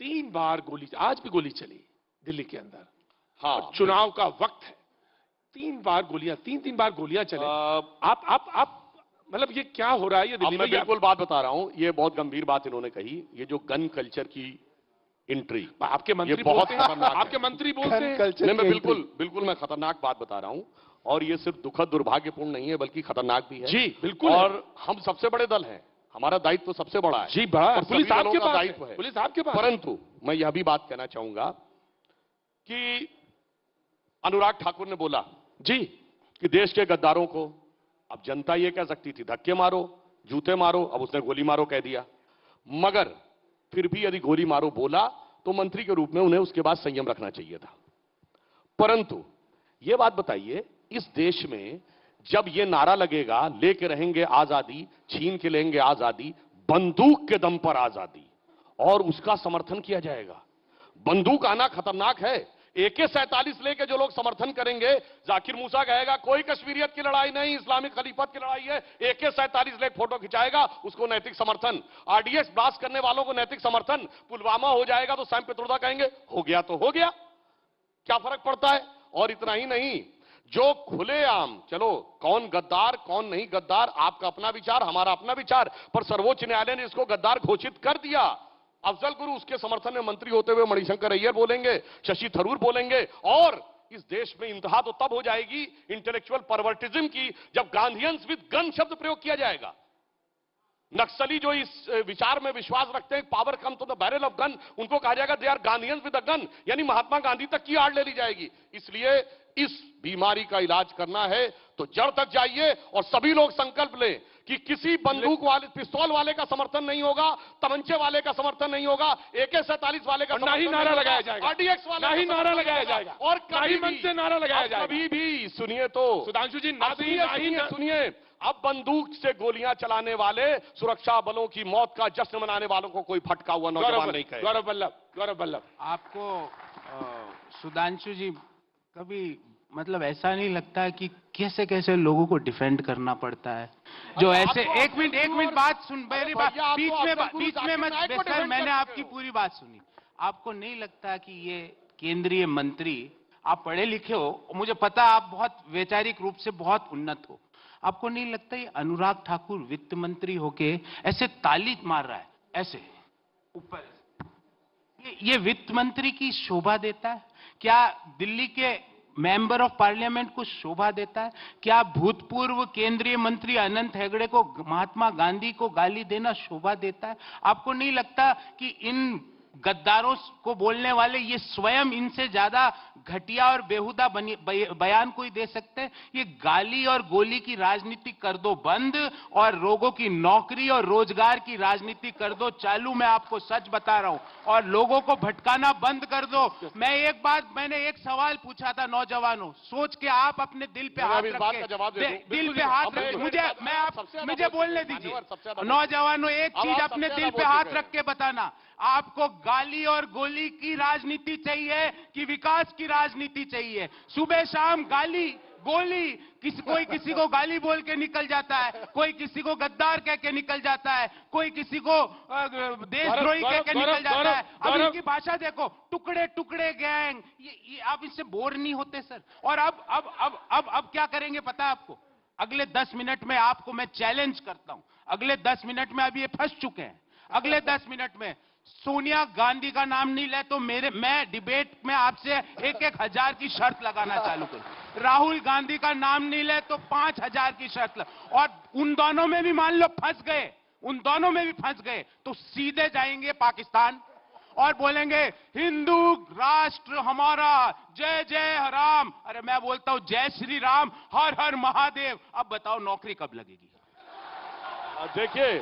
3 बार गोली, आज भी गोली चली दिल्ली के अंदर। हाँ, चुनाव का वक्त है, 3 बार गोलियां, 3 बार गोलियां चले। आप मतलब ये क्या हो रहा है ये दिल्ली मैं में? बिल्कुल बात बता रहा हूं, ये बहुत गंभीर बात इन्होंने कही। ये जो गन कल्चर की एंट्री, आपके मंत्री बहुत बोलते हैं, खतरनाक आपके मंत्री बोलते हैं। नहीं, मैं बिल्कुल मैं खतरनाक बात बता रहा हूं। और ये सिर्फ दुखद दुर्भाग्यपूर्ण नहीं है, बल्कि खतरनाक भी है। जी बिल्कुल। और हम सबसे बड़े दल हैं, हमारा दायित्व तो सबसे बड़ा है। जी बड़ा, पुलिस आपके पास दायित्व है, पुलिस आपके पास। परंतु मैं यह भी बात कहना चाहूंगा कि अनुराग ठाकुर ने बोला जी कि देश के गद्दारों को, अब जनता ये कह सकती थी धक्के मारो, जूते मारो, अब उसने गोली मारो कह दिया। मगर फिर भी यदि गोली मारो बोला तो मंत्री के रूप में उन्हें उसके बाद संयम रखना चाहिए था। परंतु यह बात बताइए, इस देश में जब यह नारा लगेगा, लेके रहेंगे आजादी, छीन के लेंगे आजादी, बंदूक के दम पर आजादी, और उसका समर्थन किया जाएगा। बंदूक आना खतरनाक है। AK-47 लेके जो लोग समर्थन करेंगे, जाकिर मूसा कहेगा कोई कश्मीरियत की लड़ाई नहीं, इस्लामिक खलीफत की लड़ाई है, AK-47 लेके फोटो खिंचाएगा, उसको नैतिक समर्थन। RDX ब्लास्ट करने वालों को नैतिक समर्थन। पुलवामा हो जाएगा तो सैम पित्रोदा कहेंगे हो गया तो हो गया, क्या फर्क पड़ता है। और इतना ही नहीं, जो खुलेआम, चलो कौन गद्दार कौन नहीं गद्दार आपका अपना विचार, हमारा अपना विचार, पर सर्वोच्च न्यायालय ने इसको गद्दार घोषित कर दिया। अफजल गुरु उसके समर्थन में मंत्री होते हुए मणिशंकर अय्यर बोलेंगे, शशि थरूर बोलेंगे। और इस देश में इंतहा तो तब हो जाएगी इंटेलेक्चुअल परवर्टिज्म की, जब गांधीयंस विद गन शब्द प्रयोग किया जाएगा। नक्सली जो इस विचार में विश्वास रखते हैं, power come to the barrel of gun, उनको कहा जाएगा they are Gandhians with a gun, यानी महात्मा गांधी तक की आड़ ले ली जाएगी। इसलिए इस बीमारी का इलाज करना है तो जड़ तक जाइए और सभी लोग संकल्प लें कि किसी बंदूक वाले, पिस्तौल वाले का समर्थन नहीं होगा, तमंचे वाले का समर्थन नहीं होगा, AK-47 वाले का ना ही नारा लगाया जाएगा, RDX वाले ना ही नारा लगाया जाएगा, और कभी मंच से नारा लगाया जाएगा। कभी भी सुनिए तो सुधांशु जी, सुनिए, अब बंदूक से गोलियां चलाने वाले सुरक्षा बलों की मौत का जश्न मनाने वालों को कोई फटका हुआ नौजवान नहीं कहे। गौरव वल्लभ, आपको सुधांशु जी कभी मतलब ऐसा नहीं लगता है कि कैसे कैसे लोगों को डिफेंड करना पड़ता है, जो ऐसे एक मिनट बात सुन, मेरी बात बीच में मत सर, मैंने आपकी पूरी बात सुनी। आपको नहीं लगता कि ये केंद्रीय मंत्री, आप पढ़े लिखे हो, मुझे पता आप बहुत वैचारिक रूप से बहुत उन्नत हो, आपको नहीं लगता ये अनुराग ठाकुर वित्त मंत्री होके ऐसे ताली मार रहा है ऐसे ऊपर, ये वित्त मंत्री की शोभा देता है? क्या दिल्ली के मेंबर ऑफ पार्लियामेंट को शोभा देता है? क्या भूतपूर्व केंद्रीय मंत्री अनंत हेगड़े को महात्मा गांधी को गाली देना शोभा देता है? आपको नहीं लगता कि इन गद्दारों को बोलने वाले ये स्वयं इनसे ज्यादा घटिया और बेहुदा बयान कोई दे सकते हैं? ये गाली और गोली की राजनीति कर दो बंद, और लोगों की नौकरी और रोजगार की राजनीति कर दो चालू। मैं आपको सच बता रहा हूं, और लोगों को भटकाना बंद कर दो। मैंने एक सवाल पूछा था नौजवानों, सोच के आप अपने दिल पे हाथ रख, दिल पे हाथ रख, मुझे बोलने दीजिए। नौजवानों, एक चीज अपने दिल पे हाथ रख के बताना, आपको गाली और गोली की राजनीति चाहिए कि विकास की राजनीति चाहिए? सुबह शाम गाली गोली, कोई किसी को गाली बोल के निकल जाता है, कोई किसी को गद्दार कह के निकल जाता है, कोई किसी को देशद्रोही कह के निकल जाता है। अब इनकी भाषा देखो, टुकड़े टुकड़े गैंग, ये आप इससे बोर नहीं होते सर? और अब क्या करेंगे पता है आपको? अगले 10 मिनट में आपको मैं चैलेंज करता हूं, अगले 10 मिनट में, अभी ये फंस चुके हैं, अगले 10 मिनट में सोनिया गांधी का नाम नहीं ले तो मैं डिबेट में आपसे 1,000 की शर्त लगाना चालू करूं। राहुल गांधी का नाम नहीं ले तो 5,000 की शर्त और उन दोनों में भी मान लो फंस गए, उन दोनों में भी फंस गए तो सीधे जाएंगे पाकिस्तान और बोलेंगे हिंदू राष्ट्र हमारा, जय जय राम। अरे मैं बोलता हूं जय श्री राम, हर हर महादेव। अब बताओ नौकरी कब लगेगी? देखिए,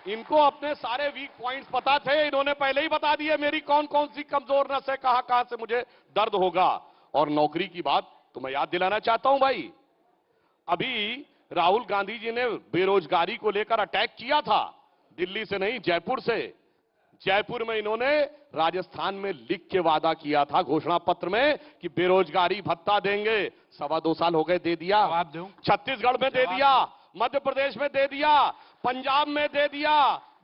इनको अपने सारे वीक पॉइंट्स पता थे, इन्होंने पहले ही बता दिए मेरी कौन कौन सी कमजोर नस है, कहां से मुझे दर्द होगा। और नौकरी की बात तो मैं याद दिलाना चाहता हूं भाई, अभी राहुल गांधी जी ने बेरोजगारी को लेकर अटैक किया था, दिल्ली से नहीं जयपुर से। जयपुर में इन्होंने राजस्थान में लिख के वादा किया था घोषणा पत्र में कि बेरोजगारी भत्ता देंगे। 2.25 साल हो गए, दे दिया। छत्तीसगढ़ में दे दिया, मध्य प्रदेश में दे दिया, पंजाब में दे दिया,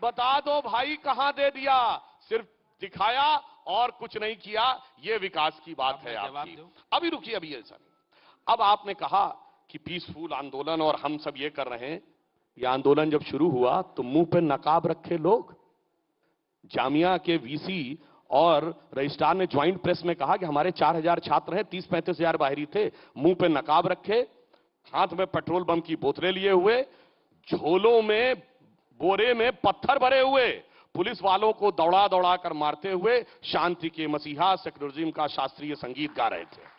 बता दो भाई कहां दे दिया, सिर्फ दिखाया और कुछ नहीं किया। ये विकास की बात है आपकी। अभी रुकिए, अभी ऐसा नहीं। अब आपने कहा कि पीसफुल आंदोलन और हम सब ये कर रहे हैं। ये आंदोलन जब शुरू हुआ तो मुंह पे नकाब रखे लोग, जामिया के वीसी और रजिस्ट्रार ने ज्वाइंट प्रेस में कहा कि हमारे 4000 छात्र हैं, 30-35 हजार बाहरी थे, मुंह पे नकाब रखे, हाथ में पेट्रोल बम की बोतलें लिए हुए, झोलों में बोरे में पत्थर भरे हुए, पुलिस वालों को दौड़ा दौड़ा कर मारते हुए शांति के मसीहा सेक्युलरिज्म का शास्त्रीय संगीत गा रहे थे।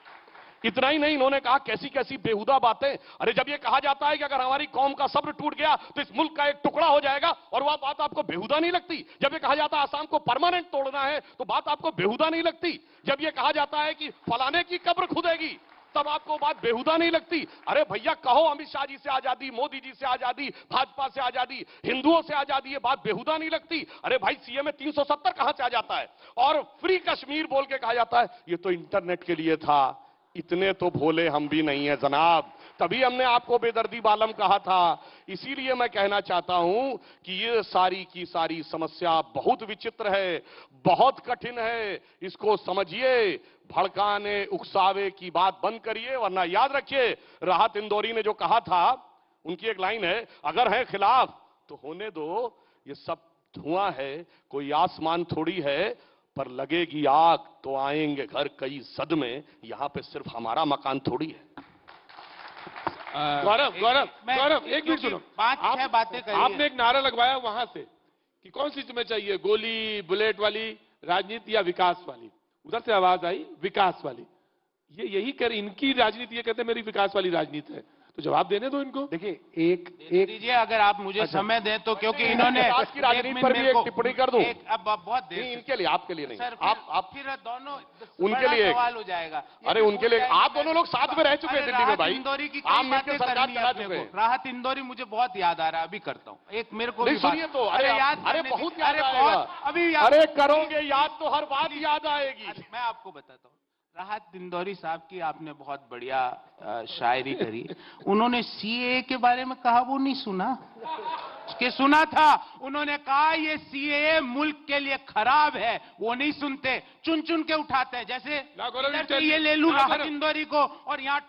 इतना ही नहीं, इन्होंने कहा कैसी कैसी बेहुदा बातें। अरे जब ये कहा जाता है कि अगर हमारी कौम का सब्र टूट गया तो इस मुल्क का एक टुकड़ा हो जाएगा, और वह बात आपको बेहुदा नहीं लगती। जब ये कहा जाता है आसाम को परमानेंट तोड़ना है तो बात आपको बेहुदा नहीं लगती। जब ये कहा जाता है कि फलाने की कब्र खुदेगी तब आपको बात बेहुदा नहीं लगती। अरे भैया कहो अमित शाह जी से आजादी, मोदी जी से आजादी, भाजपा से आजादी, हिंदुओं से आजादी, ये बात बेहुदा नहीं लगती। अरे भाई सीए में 370 कहां से आ जाता है, और फ्री कश्मीर बोल के कहा जाता है ये तो इंटरनेट के लिए था। इतने तो भोले हम भी नहीं है जनाब, तभी हमने आपको बेदर्दी बालम कहा था। इसीलिए मैं कहना चाहता हूं कि ये सारी की सारी समस्या बहुत विचित्र है, बहुत कठिन है। इसको समझिए, भड़काने उकसावे की बात बंद करिए, वरना याद रखिए राहत इंदौरी ने जो कहा था, उनकी एक लाइन है, अगर है खिलाफ तो होने दो, ये सब धुआं है, कोई आसमान थोड़ी है, पर लगेगी आग तो आएंगे घर कई सदमे, यहां पे सिर्फ हमारा मकान थोड़ी है। गौरव एक मिनट सुनो, 5-6 बातें करिए। आपने एक नारा लगवाया वहां से कि कौन सी तुम्हें चाहिए, गोली बुलेट वाली राजनीति या विकास वाली? उधर से आवाज आई विकास वाली। ये यही कर, इनकी राजनीति, ये कहते हैं मेरी विकास वाली राजनीति है, तो जवाब देने दो इनको। देखिए एक दीजिए, अगर आप मुझे समय दें तो, क्योंकि इन्होंने विकास की राजनीति पर भी एक टिप्पणी कर दूं। अब बहुत देर नहीं, इनके लिए, आपके लिए नहीं। सर, आप फिर दोनों उनके लिए सवाल हो जाएगा। अरे उनके लिए, आप दोनों लोग साथ में रह चुके हैं दिल्ली में भाई, इंदौरी की आप मिलकर सरकार चला चुके हैं। राहत इंदौरी मुझे बहुत याद आ रहा है, अभी करता हूँ एक मेरे को नहीं सुनिए तो, अरे याद, अरे बहुत याद आएगा, अभी अरे करोगे याद तो हर बात याद आएगी। मैं आपको बताता हूँ, राहत इंदौरी साहब की आपने बहुत बढ़िया शायरी करी। उन्होंने सीएए के बारे में कहा, वो नहीं सुना कि सुना था? उन्होंने कहा ये सीएए मुल्क के लिए खराब है, वो नहीं सुनते, चुन चुन के उठाते हैं। जैसे ये ले लूं राहत इंदौरी को और यहाँ